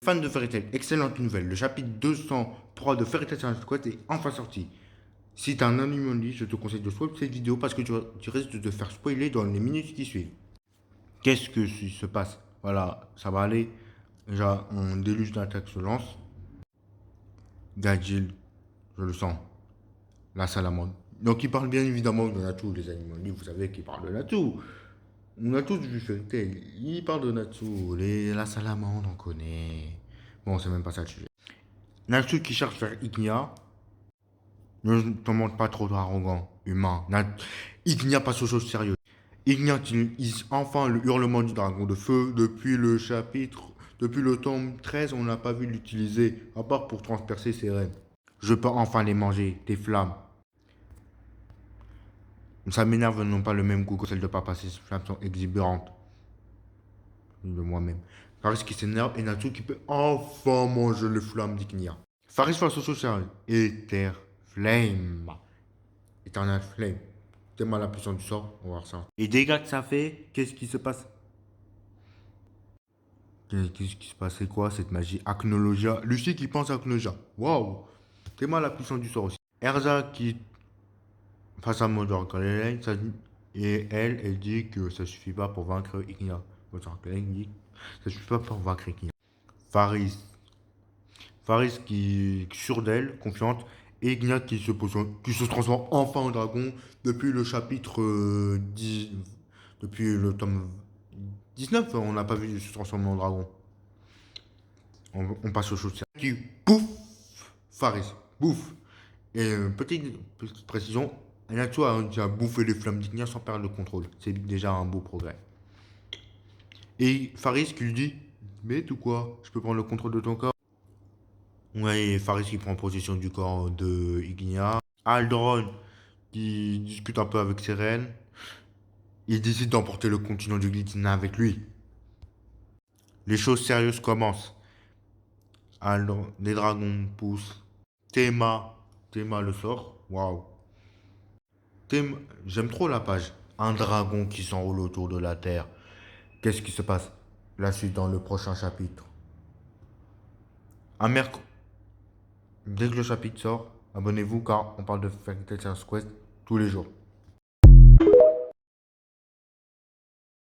Fan de Fairy Tail, excellente nouvelle. Le chapitre 203 de Fairy Tail Science Quest est enfin sorti. Si t'es un animaliste, je te conseille de swap cette vidéo parce que tu risques de te faire spoiler dans les minutes qui suivent. Qu'est-ce que se passe? Voilà, ça va aller. Déjà, un déluge d'attaque se lance. Gadjil, je le sens. La salamandre. Donc, il parle bien évidemment de Natsu, les animaux libres. Vous savez qu'il parle de Natsu. On a tous vu Fairy Tail. Il parle de Natsu. La salamandre, on connaît. Bon, c'est même pas ça le sujet. Natsu qui cherche vers Ignia. Ne te montre pas trop arrogant, humain. Ignia passe aux choses sérieuses. Ignia utilise enfin le hurlement du dragon de feu. Depuis le tome 13, on n'a pas vu l'utiliser, à part pour transpercer ses rênes. Je peux enfin les manger, tes flammes. Ça m'énerve, n'ont pas le même goût que celles de papa, ces flammes sont exubérantes. De moi-même. Faris qui s'énerve et Natsu qui peut enfin manger les flammes d'Ignia. Faris face aux choses sérieuses. Ether Flame. Eternal Flame. Tellement la puissance du sort, on va voir ça. Et dégâts que ça fait, qu'est-ce qui se passe? Qu'est-ce qui se passe? C'est quoi cette magie? Acnologia. Lucie qui pense à Acnologia. Waouh! Tellement la puissance du sort aussi. Erza qui, face à Modor Kalelen, et elle dit que ça suffit pas pour vaincre Ignia. Modor Kalelen dit que ça suffit pas pour vaincre Ignia. Faris. Faris qui est sûre d'elle, confiante. Et Ignia qui se transforme enfin en dragon depuis le chapitre 10. Depuis le tome 19, on n'a pas vu se transformer en dragon. On passe aux choses sérieuses. Qui bouffe Faris. Bouffe. Et petite précision, Natsu a déjà bouffé les flammes d'Ignia sans perdre le contrôle. C'est déjà un beau progrès. Et Faris qui lui dit: mais tout quoi? Je peux prendre le contrôle de ton corps? Ouais, Faris qui prend possession du corps de Ignia. Aldron qui discute un peu avec ses reines. Il décide d'emporter le continent du Glitina avec lui. Les choses sérieuses commencent. Alors, les dragons poussent. Théma le sort. Waouh. J'aime trop la page. Un dragon qui s'enroule autour de la terre. Qu'est-ce qui se passe? La suite dans le prochain chapitre. Un mercredi. Dès que le chapitre sort, abonnez-vous car on parle de Fairy Tail Science Quest tous les jours.